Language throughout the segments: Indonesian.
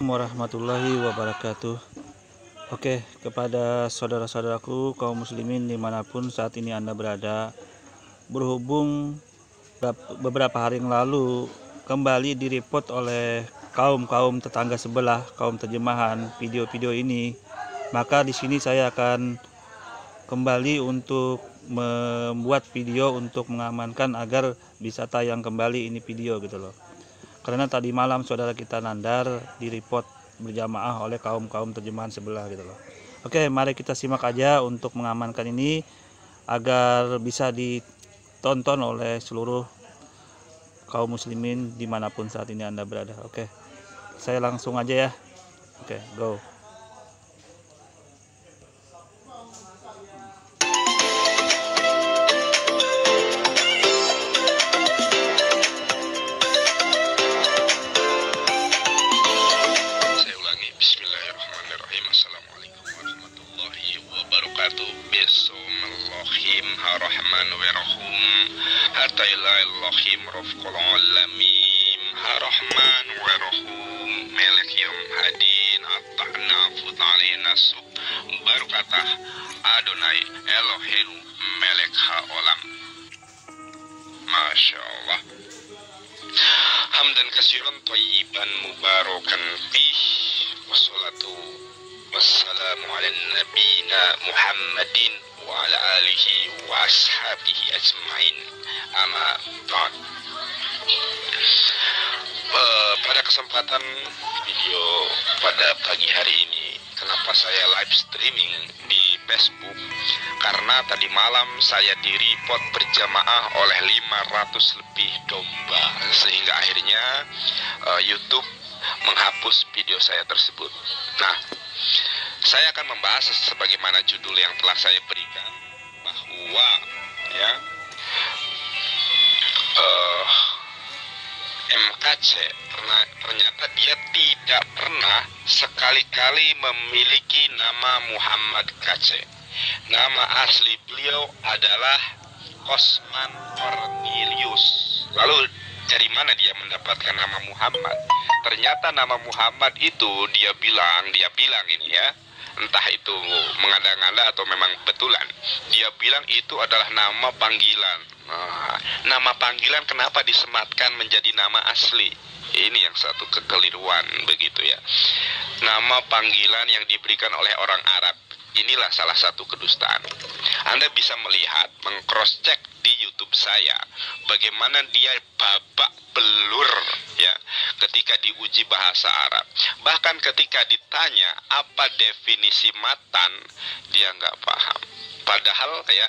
Warahmatullahi wabarakatuh. Oke, kepada saudara-saudaraku kaum muslimin dimanapun saat ini Anda berada, berhubung beberapa hari yang lalu kembali direport oleh kaum tetangga sebelah, kaum terjemahan video-video ini, maka di sini saya akan kembali untuk membuat video untuk mengamankan agar bisa tayang kembali ini video gitu loh. Karena tadi malam saudara kita Nandar direport berjamaah oleh kaum terjemahan sebelah gitu loh. Oke, mari kita simak aja untuk mengamankan ini agar bisa ditonton oleh seluruh kaum muslimin dimanapun saat ini Anda berada. Oke, saya langsung aja ya. Oke, go. Bismillahirrahmanirrahim. Assalamualaikum warahmatullahi wabarakatuh. Bismillahirrahmanirrahim. Ar-Rahmanirrahim. Hatailaillahim rafqul alamin. Ar-Rahmanirrahim. Malik yawm hadin. At-ta'na futalina sub. Barakatah Adonai Elohim Melek haolam. Masya Allah. Hamdan kasiran thayyiban mubarakan fih. Wassalatu wassalamu ala nabiyina Muhammadin wa ala alihi wa ashabihi ajma'in. Amma ba'd. Pada kesempatan video pada pagi hari ini, kenapa saya live streaming di Facebook? Karena tadi malam saya direport berjamaah oleh 500 lebih domba, sehingga akhirnya YouTube menghapus video saya tersebut. Nah, saya akan membahas sebagaimana judul yang telah saya berikan, bahwa ya MKC ternyata dia tidak pernah sekali-kali memiliki nama Muhammad KC. Nama asli beliau adalah Osman Cornelius. Lalu dari mana dia mendapatkan nama Muhammad? Ternyata nama Muhammad itu dia bilang ini ya, entah itu mengada-ngada atau memang betulan, dia bilang itu adalah nama panggilan. Nah, nama panggilan kenapa disematkan menjadi nama asli? Ini yang satu kekeliruan begitu ya. Nama panggilan yang diberikan oleh orang Arab, inilah salah satu kedustaan. Anda bisa melihat, meng-cross check di YouTube saya, bagaimana dia babak belur ya ketika diuji bahasa Arab. Bahkan ketika ditanya apa definisi matan, dia nggak paham. Padahal ya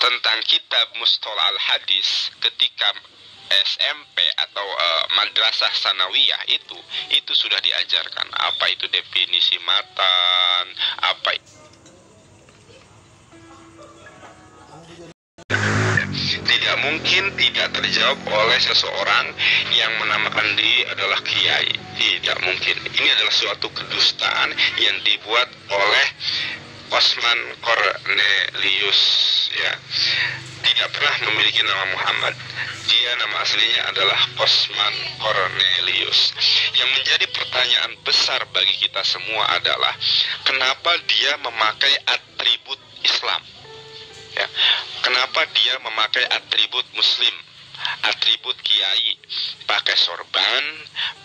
tentang kitab Mustalah al-Hadis ketika SMP atau madrasah sanawiyah itu sudah diajarkan apa itu definisi matan, apa tidak mungkin tidak terjawab oleh seseorang yang menamakan diri adalah kiai. Tidak mungkin. Ini adalah suatu kedustaan yang dibuat oleh Osman Cornelius ya. Tidak pernah memiliki nama Muhammad. Dia nama aslinya adalah Osman Cornelius. Yang menjadi pertanyaan besar bagi kita semua adalah kenapa dia memakai atribut Islam? Ya, kenapa dia memakai atribut Muslim, atribut kiai, pakai sorban,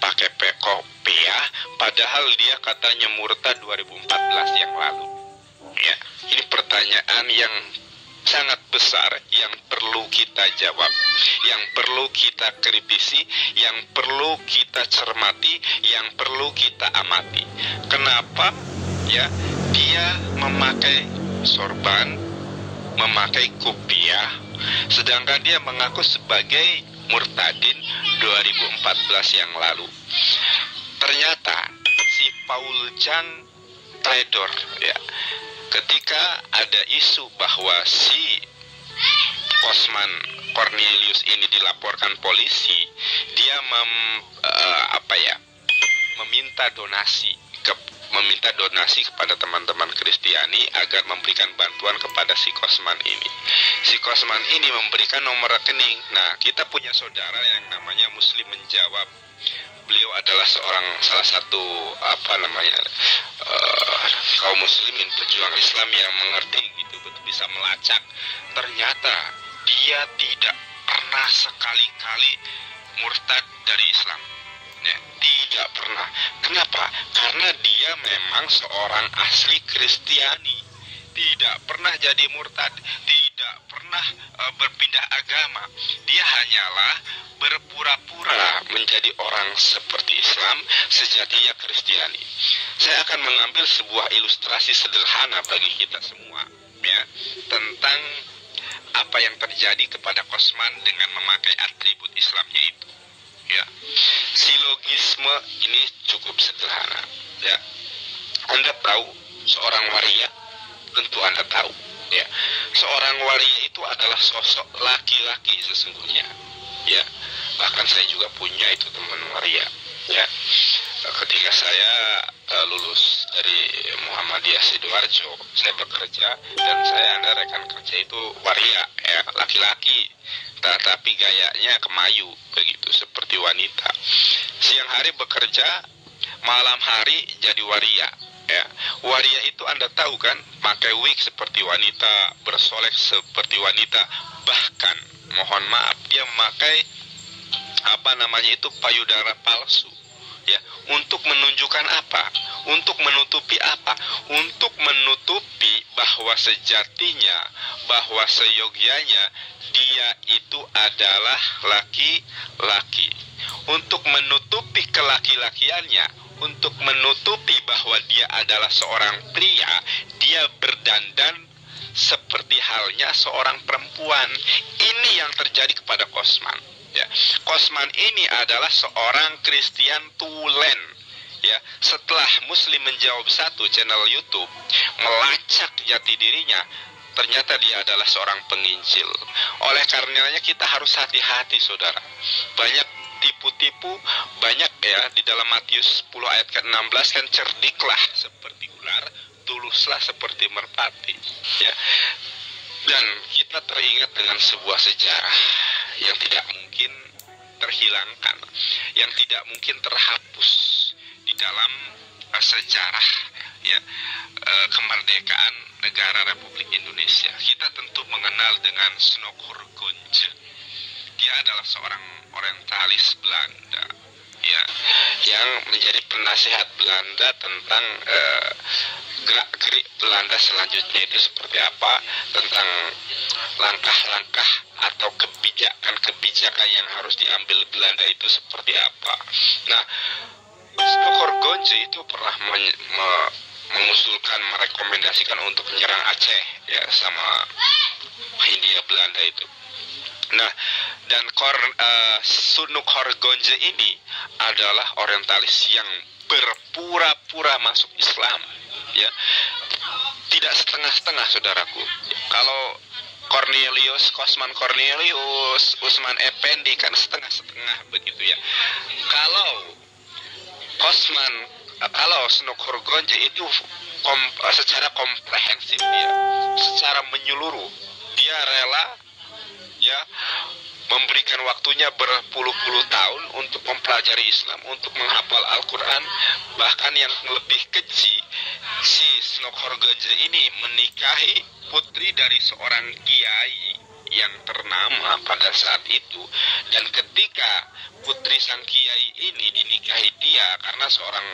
pakai kopiah, padahal dia katanya murtad 2014 yang lalu. Ya, ini pertanyaan yang sangat besar yang perlu kita jawab, yang perlu kita kritisi, yang perlu kita cermati, yang perlu kita amati. Kenapa ya dia memakai sorban, memakai kopiah, sedangkan dia mengaku sebagai murtadin 2014 yang lalu. Ternyata si Paul Jang Trader ya, ketika ada isu bahwa si Osman Cornelius ini dilaporkan polisi, dia meminta donasi kepada teman-teman Kristiani agar memberikan bantuan kepada si Kosman ini. Si Kosman ini memberikan nomor rekening. Nah, kita punya saudara yang namanya Muslim menjawab. Beliau adalah salah satu kaum muslimin pejuang Islam yang mengerti gitu, betul bisa melacak. Ternyata dia tidak pernah sekali-kali murtad dari Islam. Ya, tidak pernah. Kenapa? Karena dia memang seorang asli Kristiani, tidak pernah jadi murtad, tidak pernah berpindah agama. Dia hanyalah berpura-pura menjadi orang seperti Islam, sejatinya Kristiani. Saya akan mengambil sebuah ilustrasi sederhana bagi kita semua, ya, tentang apa yang terjadi kepada Kosman dengan memakai atribut Islamnya itu. Ya, silogisme ini cukup sederhana. Ya, Anda tahu seorang waria, tentu Anda tahu. Ya, seorang waria itu adalah sosok laki-laki sesungguhnya. Ya, bahkan saya juga punya itu teman waria. Ya, ketika saya lulus dari Muhammadiyah Sidoarjo, saya bekerja dan ada rekan kerja itu waria, ya, laki-laki, tapi gayanya kemayu begitu, seperti wanita. Siang hari bekerja, malam hari jadi waria. Ya, waria itu Anda tahu kan, pakai wig seperti wanita, bersolek seperti wanita, bahkan mohon maaf dia memakai payudara palsu. Ya, untuk menunjukkan apa? Untuk menutupi apa? Untuk menutupi bahwa sejatinya, bahwa seyogianya dia itu adalah laki-laki. Untuk menutupi kelaki-lakiannya, untuk menutupi bahwa dia adalah seorang pria, dia berdandan seperti halnya seorang perempuan. Ini yang terjadi kepada Kosman. Ya, Kosman ini adalah seorang Kristen tulen. Ya, setelah Muslim Menjawab satu channel YouTube melacak jati dirinya, ternyata dia adalah seorang penginjil. Oleh karenanya kita harus hati-hati, saudara. Banyak tipu-tipu, banyak ya di dalam Matius 10 ayat ke-16 kan, cerdiklah seperti ular, tuluslah seperti merpati. Ya, dan kita teringat dengan sebuah sejarah yang tidak mungkin terhilangkan, yang tidak mungkin terhapus di dalam sejarah, ya, kemerdekaan negara Republik Indonesia. Kita tentu mengenal dengan Snokhorgonje. Dia adalah seorang orientalis Belanda, ya, yang menjadi penasihat Belanda tentang gerak-gerik Belanda selanjutnya itu seperti apa, tentang langkah-langkah atau kebijakan-kebijakan yang harus diambil Belanda itu seperti apa. Nah, Snokhorgonje itu pernah mengusulkan, merekomendasikan untuk menyerang Aceh, ya, sama Hindia Belanda itu. Nah, dan Snokhorgonje ini adalah orientalis yang berpura-pura masuk Islam, ya, tidak setengah-setengah, saudaraku. Kalau Kosman Cornelius, Usman Effendi kan setengah-setengah begitu, ya. Kalau Snokhorgonje itu secara komprehensif, dia secara menyeluruh, dia rela, ya, memberikan waktunya berpuluh-puluh tahun untuk mempelajari Islam, untuk menghafal Al-Quran. Bahkan yang lebih keji, si Snokhorgonje ini menikahi putri dari seorang kiai yang ternama pada saat itu. Dan ketika putri sang kiai ini dinikahi dia, karena seorang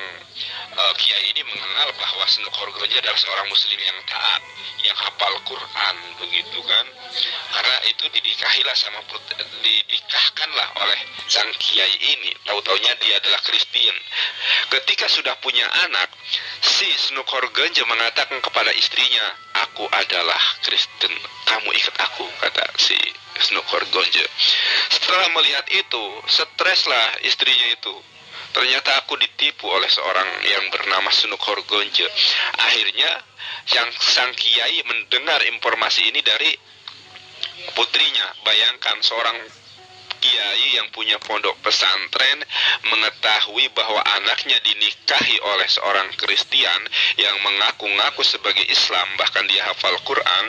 kiai ini mengenal bahwa Snokhorgonje adalah seorang muslim yang taat, yang hafal Quran, begitu kan. Karena itu didikahkanlah oleh sang kiai ini. Tahu-taunya dia adalah Kristen. Ketika sudah punya anak, si Snokhorgonje mengatakan kepada istrinya, "Aku adalah Kristen, kamu ikut aku," kata si Snokhorgonje. Setelah melihat itu, streslah istrinya itu. Ternyata aku ditipu oleh seorang yang bernama Snokhorgonje. Akhirnya sang kiai mendengar informasi ini dari putrinya. Bayangkan seorang kiai yang punya pondok pesantren mengetahui bahwa anaknya dinikahi oleh seorang Kristen yang mengaku-ngaku sebagai Islam, bahkan dia hafal Quran.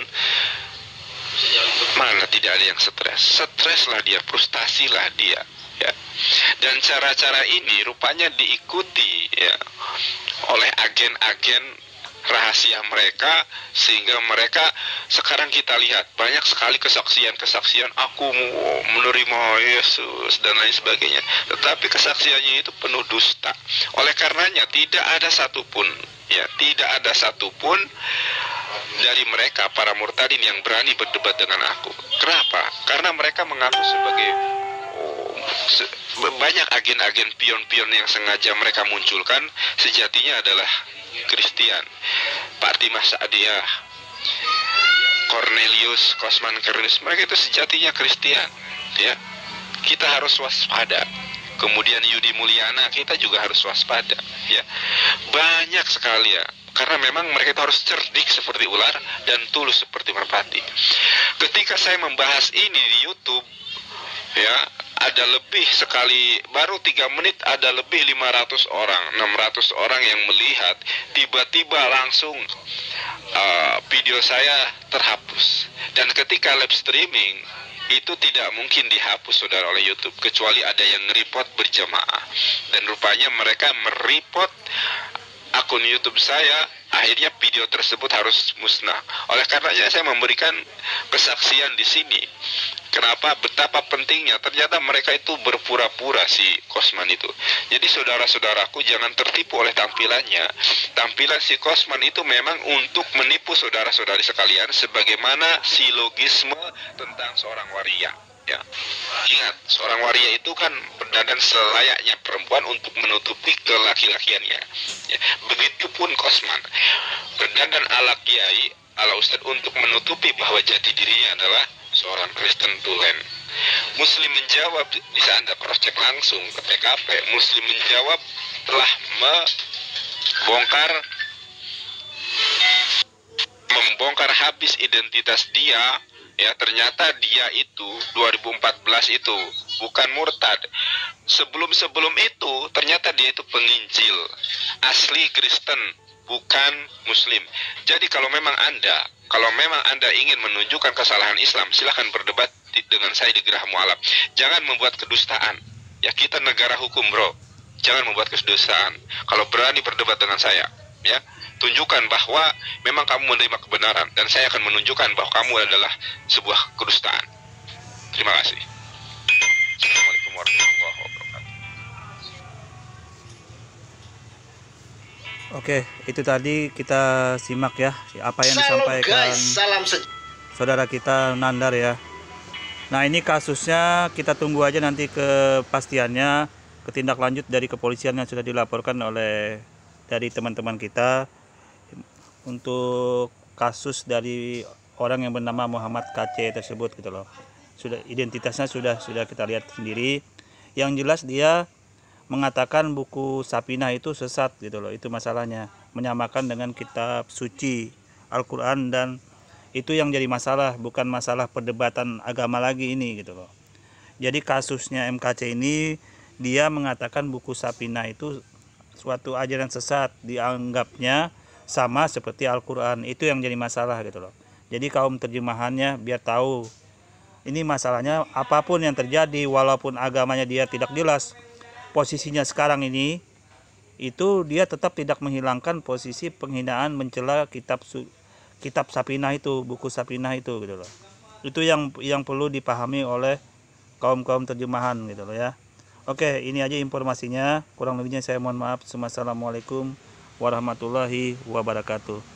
Mana tidak ada yang stres? Streslah dia, frustasilah dia. ya. Dan cara-cara ini rupanya diikuti ya oleh agen-agen rahasia mereka, sehingga mereka sekarang kita lihat banyak sekali kesaksian-kesaksian aku menerima Yesus dan lain sebagainya, tetapi kesaksiannya itu penuh dusta. Oleh karenanya tidak ada satupun dari mereka para murtadin yang berani berdebat dengan aku. Kenapa? Karena mereka mengaku sebagai banyak agen-agen pion-pion yang sengaja mereka munculkan sejatinya adalah Kristian. Pak Dimas Sa'diyah, Cornelius Kosman Kernus, mereka itu sejatinya Kristian ya. Kita harus waspada. Kemudian Yudi Mulyana, kita juga harus waspada ya. Banyak sekali ya, karena memang mereka itu harus cerdik seperti ular dan tulus seperti merpati. Ketika saya membahas ini di YouTube ya, ada lebih sekali, baru 3 menit ada lebih 500 orang, 600 orang yang melihat, tiba-tiba langsung video saya terhapus. Dan ketika live streaming itu tidak mungkin dihapus saudara oleh YouTube, kecuali ada yang nge-report berjamaah. Dan rupanya mereka mereport akun YouTube saya, akhirnya video tersebut harus musnah. Oleh karenanya saya memberikan kesaksian di sini. Kenapa? Betapa pentingnya. Ternyata mereka itu berpura-pura si Kosman itu. Jadi saudara-saudaraku jangan tertipu oleh tampilannya. Tampilan si Kosman itu memang untuk menipu saudara-saudari sekalian, sebagaimana silogisme tentang seorang waria. Ya, ingat, seorang waria itu kan berdandan selayaknya perempuan untuk menutupi kelaki-lakiannya. Ya, begitupun Kosman berdandan ala kiai, ala ustadz untuk menutupi bahwa jati dirinya adalah seorang Kristen tulen. Muslim menjawab, bisa Anda cross check langsung ke TKP. Muslim menjawab telah membongkar habis identitas dia. Ya, ternyata dia itu 2014 itu bukan murtad. Sebelum itu ternyata dia itu penginjil, asli Kristen, bukan Muslim. Jadi kalau memang Anda ingin menunjukkan kesalahan Islam, silahkan berdebat dengan saya di Gerah Mu'alaf. Jangan membuat kedustaan. Ya, kita negara hukum, bro. Jangan membuat kedustaan. Kalau berani berdebat dengan saya, ya, tunjukkan bahwa memang kamu menerima kebenaran, dan saya akan menunjukkan bahwa kamu adalah sebuah kedustaan. Terima kasih. Assalamualaikum warahmatullahi wabarakatuh. Oke, itu tadi kita simak ya apa yang disampaikan saudara kita Nandar ya. Nah, ini kasusnya kita tunggu aja nanti kepastiannya, ketindaklanjut dari kepolisian yang sudah dilaporkan dari teman-teman kita untuk kasus dari orang yang bernama Muhammad KC tersebut gitu loh. Identitasnya sudah kita lihat sendiri. Yang jelas dia mengatakan buku Sapinah itu sesat gitu loh. Itu masalahnya, menyamakan dengan kitab suci Al-Qur'an, dan itu yang jadi masalah, bukan masalah perdebatan agama lagi ini gitu loh. Jadi kasusnya MKC ini, dia mengatakan buku Sapinah itu suatu ajaran sesat, dianggapnya sama seperti Al-Qur'an. Itu yang jadi masalah gitu loh. Jadi kaum terjemahannya biar tahu ini masalahnya, apapun yang terjadi, walaupun agamanya dia tidak jelas posisinya sekarang ini, itu dia tetap tidak menghilangkan posisi penghinaan, mencela kitab Sapinah itu, buku Sapinah itu gitu loh. Itu yang perlu dipahami oleh kaum terjemahan gitu loh ya. Oke, ini aja informasinya. Kurang lebihnya saya mohon maaf. Wassalamualaikum warahmatullahi wabarakatuh.